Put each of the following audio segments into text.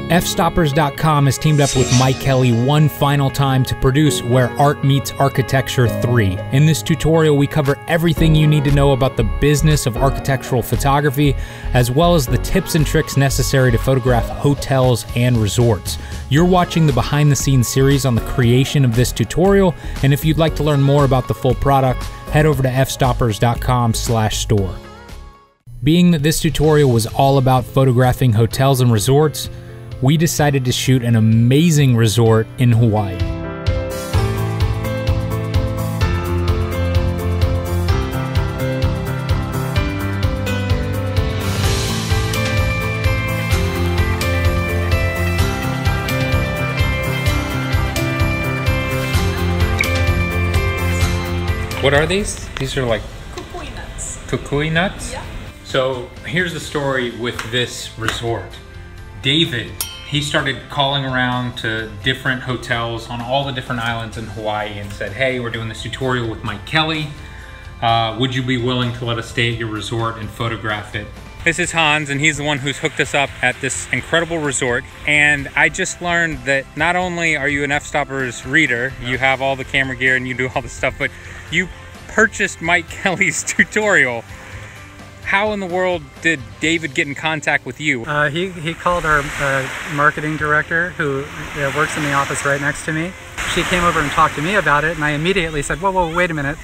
Fstoppers.com has teamed up with Mike Kelly one final time to produce Where Art Meets Architecture 3. In this tutorial, we cover everything you need to know about the business of architectural photography, as well as the tips and tricks necessary to photograph hotels and resorts. You're watching the behind-the-scenes series on the creation of this tutorial, and if you'd like to learn more about the full product, head over to fstoppers.com/store. Being that this tutorial was all about photographing hotels and resorts, we decided to shoot an amazing resort in Hawaii. What are these? These are like kukui nuts. Kukui nuts? Yeah. So here's the story with this resort. David, he started calling around to different hotels on all the different islands in Hawaii and said, hey, we're doing this tutorial with Mike Kelly. Would you be willing to let us stay at your resort and photograph it? This is Hans, and he's the one who's hooked us up at this incredible resort. And I just learned that not only are you an Fstoppers reader, you have all the camera gear and you do all the stuff, but you purchased Mike Kelly's tutorial. How in the world did David get in contact with you? He called our marketing director, who works in the office right next to me. She came over and talked to me about it, and I immediately said, whoa, wait a minute.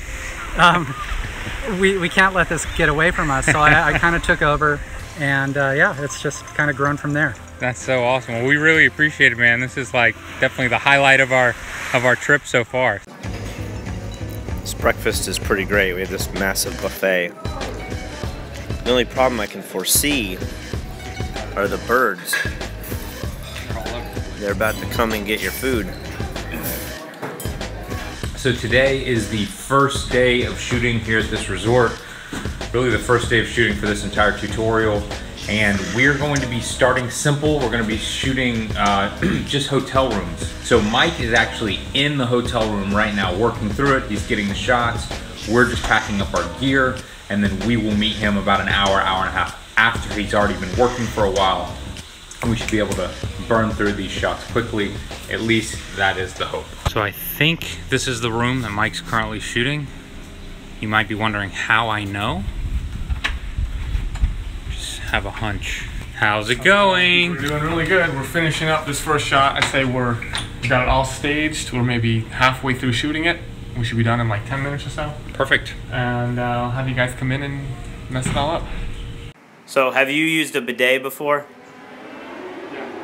We can't let this get away from us. So I kind of took over, and yeah, it's just kind of grown from there. That's so awesome. Well, we really appreciate it, man. This is like definitely the highlight of our trip so far. This breakfast is pretty great. We have this massive buffet. The only problem I can foresee are the birds. They're about to come and get your food. So today is the first day of shooting here at this resort. Really the first day of shooting for this entire tutorial. And we're going to be starting simple. We're going to be shooting just hotel rooms. So Mike is actually in the hotel room right now working through it. He's getting the shots. We're just packing up our gear. And then we will meet him about an hour, hour and a half after he's already been working for a while. And we should be able to burn through these shots quickly. At least that is the hope. So I think this is the room that Mike's currently shooting. You might be wondering how I know. Just have a hunch. How's it going? We're doing really good. We're finishing up this first shot. I'd say we got it all staged. We're maybe halfway through shooting it. We should be done in like 10 minutes or so. Perfect. And I'll have you guys come in and mess it all up. So, have you used a bidet before?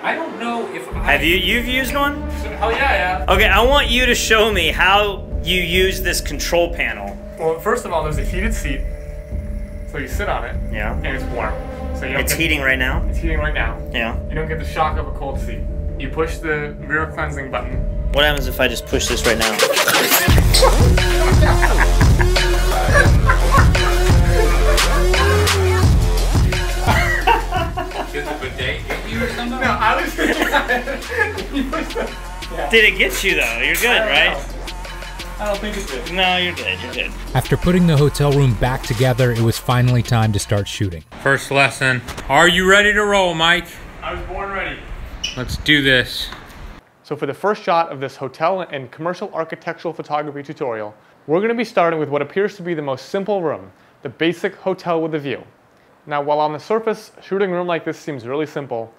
I don't know if Have you've used one? Hell yeah. Okay, I want you to show me how you use this control panel. Well, first of all, there's a heated seat. So you sit on it. Yeah. And it's warm. So you don't It's heating right now? It's heating right now. Yeah. You don't get the shock of a cold seat. You push the mirror cleansing button. What happens if I just push this right now? Did the bidet hit you or something? No, I was you pushed the... Yeah. Did it get you though? You're good, right? I don't think it did. No, you're good, you're good. After putting the hotel room back together, it was finally time to start shooting. First lesson. Are you ready to roll, Mike? I was born ready. Let's do this. So for the first shot of this hotel and commercial architectural photography tutorial, we're going to be starting with what appears to be the most simple room, the basic hotel with a view. Now, while on the surface, shooting a room like this seems really simple,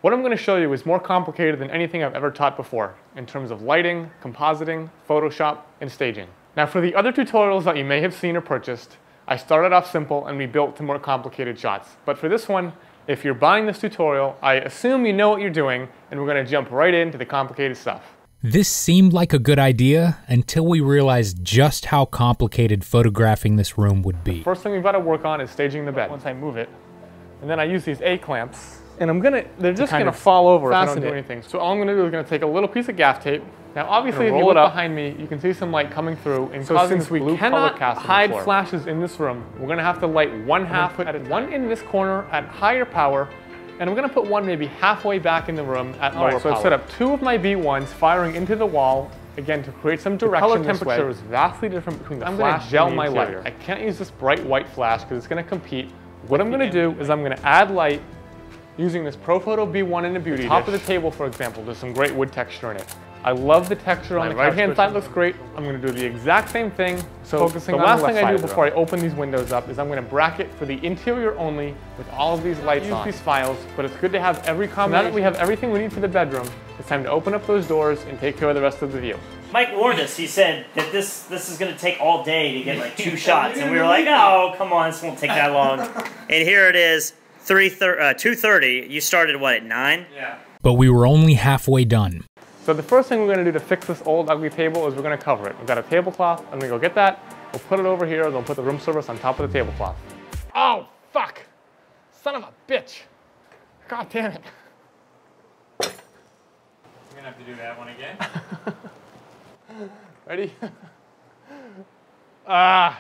what I'm going to show you is more complicated than anything I've ever taught before in terms of lighting, compositing, Photoshop, and staging. Now, for the other tutorials that you may have seen or purchased, I started off simple and we built to more complicated shots. But for this one, if you're buying this tutorial, I assume you know what you're doing, and we're going to jump right into the complicated stuff. This seemed like a good idea until we realized just how complicated photographing this room would be. First thing we've got to work on is staging the bed. Once I move it, and then I use these A-clamps, and they're just going to fall over if I don't do anything. So all I'm going to do is going to take a little piece of gaff tape. Now obviously if you look behind me, you can see some light coming through and causing this blue color cast on the floor. Hide flashes in this room, we're going to have to light one half, put one in this corner at higher power, and I'm going to put one maybe halfway back in the room at lower power. So I've set up two of my B1s firing into the wall, again to create some direction. The color temperature is vastly different between the flash and the interior. I'm going to gel my light. I can't use this bright white flash because it's going to compete. What I'm going to do is I'm going to add light using this ProPhoto B1 in a beauty dish. Top of the table, for example, there's some great wood texture in it. I love the texture on the right-hand side, looks great. I'm gonna do the exact same thing. So focusing the last thing I do before I open these windows up is I'm gonna bracket for the interior only with all of these lights on. Use these files, but it's good to have every combination. So now that we have everything we need for the bedroom, it's time to open up those doors and take care of the rest of the view. Mike warned us. He said that this is going to take all day to get like 2 shots, and we were like, "Oh, come on, this won't take that long." And here it is, 2:30. You started what, at 9? Yeah. But we were only halfway done. So the first thing we're going to do to fix this old ugly table is we're going to cover it. We've got a tablecloth. I'm going to go get that. We'll put it over here, and we'll put the room service on top of the tablecloth. Oh, fuck! Son of a bitch! God damn it! You're gonna have to do that one again. Ready? I'm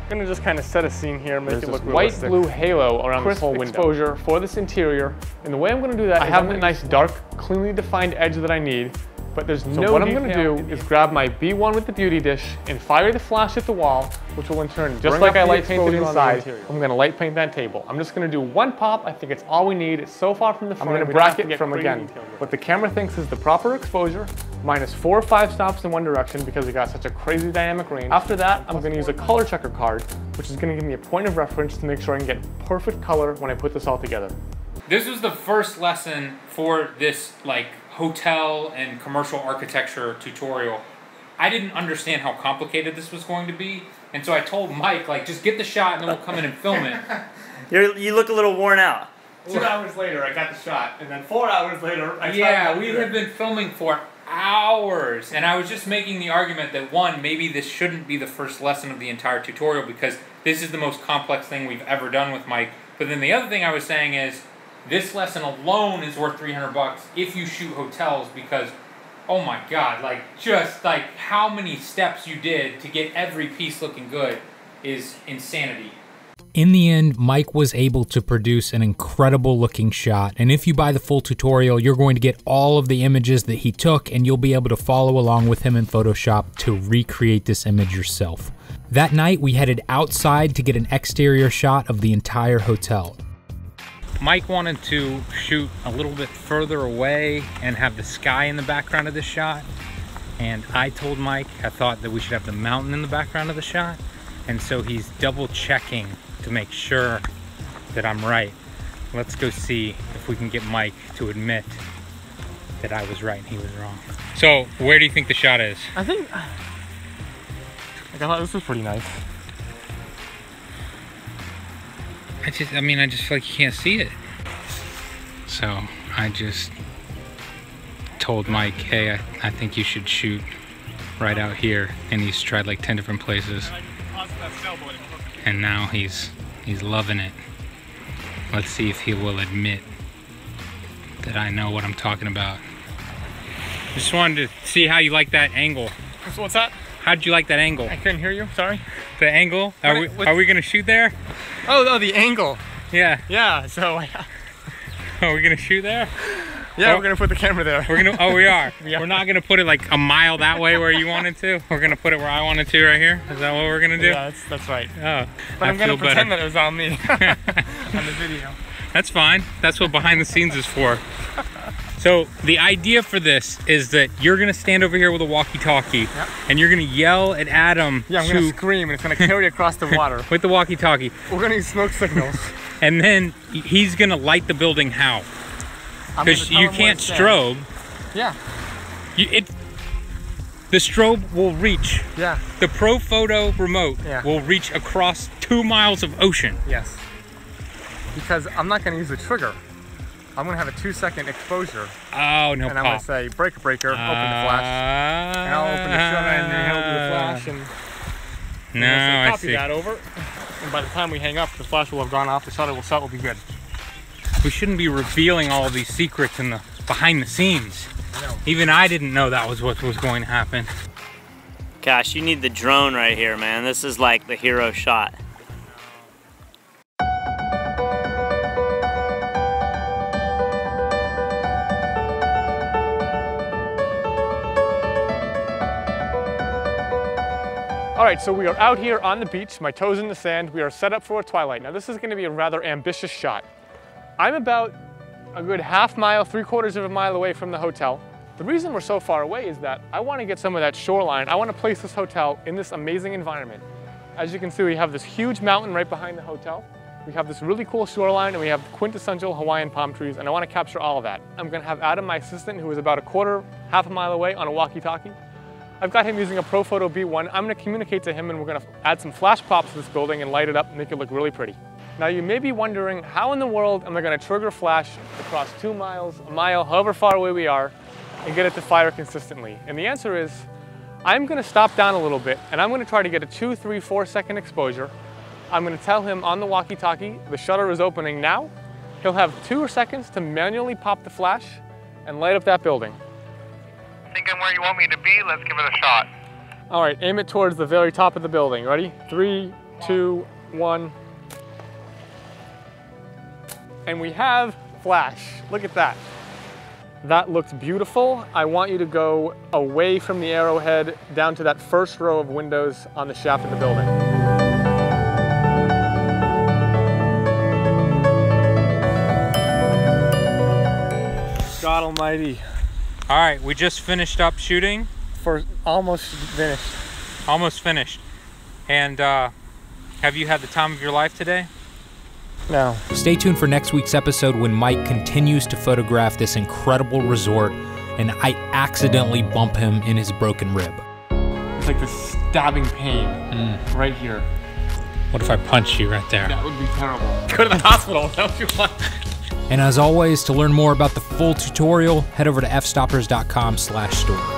gonna just kind of set a scene here, make it look realistic. White blue halo around this whole window. Exposure for this interior. And the way I'm gonna do that, I have a nice dark, cleanly defined edge that I need, but there's no detail. What I'm gonna do is grab my B1 with the beauty dish and fire the flash at the wall, which will in turn, just like I light painted inside, I'm gonna light paint that table. I'm just gonna do one pop. I think it's all we need. It's so far from the front. I'm gonna bracket from, again, what the camera thinks is the proper exposure, minus 4 or 5 stops in one direction because we got such a crazy dynamic range. After that, I'm gonna use a color checker card, which is gonna give me a point of reference to make sure I can get perfect color when I put this all together. This was the first lesson for this like hotel and commercial architecture tutorial. I didn't understand how complicated this was going to be, and so I told Mike, like, just get the shot and then we'll come in and film it. You look a little worn out. 2 hours later, I got the shot, and then 4 hours later, we have been filming for hours, and I was just making the argument that, one, maybe this shouldn't be the first lesson of the entire tutorial because this is the most complex thing we've ever done with Mike. But then the other thing I was saying is, this lesson alone is worth $300 if you shoot hotels because, oh my God, like just like how many steps you did to get every piece looking good is insanity. In the end, Mike was able to produce an incredible looking shot, and if you buy the full tutorial, you're going to get all of the images that he took, and you'll be able to follow along with him in Photoshop to recreate this image yourself. That night, we headed outside to get an exterior shot of the entire hotel. Mike wanted to shoot a little bit further away and have the sky in the background of this shot, and I told Mike I thought that we should have the mountain in the background of the shot, and so he's double checking to make sure that I'm right. Let's go see if we can get Mike to admit that I was right and he was wrong. So, where do you think the shot is? I thought this was pretty nice. I just feel like you can't see it. So I just told Mike, hey, I think you should shoot right out here. And he's tried like 10 different places. And now he's loving it. Let's see if he will admit that I know what I'm talking about. Just wanted to see how you like that angle. So what's that? How'd you like that angle? I couldn't hear you, sorry. The angle? Are we gonna shoot there? Oh, the angle. Yeah. Yeah, so... Are we gonna shoot there? Yeah, we're gonna put the camera there. We are. We're not gonna put it like a mile that way where you wanted to. We're gonna put it where I wanted to right here. Is that what we're gonna do? Yeah, that's right. Oh, but I'm gonna pretend that it was on me on the video. That's fine. That's what behind the scenes is for. So the idea for this is that you're gonna stand over here with a walkie-talkie, and you're gonna yell at Adam. Yeah, I'm gonna scream, and it's gonna carry across the water with the walkie-talkie. We're gonna use smoke signals, and then he's gonna light the building how? Because you can't strobe. Yeah. The strobe will reach. Yeah. The ProPhoto remote will reach across 2 miles of ocean. Yes. Because I'm not gonna use the trigger. I'm gonna have a 2-second exposure. Oh, no. And I'm gonna say breaker, open the flash. And I'll open the shutter and then he'll do the flash and I copy that over. And by the time we hang up, the flash will have gone off, the shutter will shut, will be good. We shouldn't be revealing all of these secrets in the behind the scenes. Even I didn't know that was what was going to happen. Gosh, you need the drone right here, man. This is like the hero shot. All right, so we are out here on the beach, my toes in the sand. We are set up for a twilight. Now this is gonna be a rather ambitious shot. I'm about a good half mile, 3/4 of a mile away from the hotel. The reason we're so far away is that I want to get some of that shoreline. I want to place this hotel in this amazing environment. As you can see, we have this huge mountain right behind the hotel. We have this really cool shoreline, and we have quintessential Hawaiian palm trees, and I want to capture all of that. I'm going to have Adam, my assistant, who is about half a mile away, on a walkie-talkie. I've got him using a Profoto B1. I'm going to communicate to him, and we're going to add some flash pops to this building and light it up and make it look really pretty. Now, you may be wondering, how in the world am I going to trigger flash across 2 miles, a mile, however far away we are, and get it to fire consistently? And the answer is, I'm going to stop down a little bit, and I'm going to try to get a 2, 3, 4 second exposure. I'm going to tell him on the walkie-talkie, the shutter is opening now. He'll have 2 seconds to manually pop the flash and light up that building. Thinking where you want me to be, let's give it a shot. All right, aim it towards the very top of the building. Ready? 3, 2, 1. And we have flash. Look at that. That looks beautiful. I want you to go away from the arrowhead down to that first row of windows on the shaft of the building. God almighty. All right, we just finished up shooting. Almost finished. Almost finished. And have you had the time of your life today? No. Stay tuned for next week's episode when Mike continues to photograph this incredible resort and I accidentally bump him in his broken rib. It's like this stabbing pain right here. What if I punch you right there? That would be terrible. Go to the hospital, don't you want? And as always, to learn more about the full tutorial, head over to fstoppers.com/store.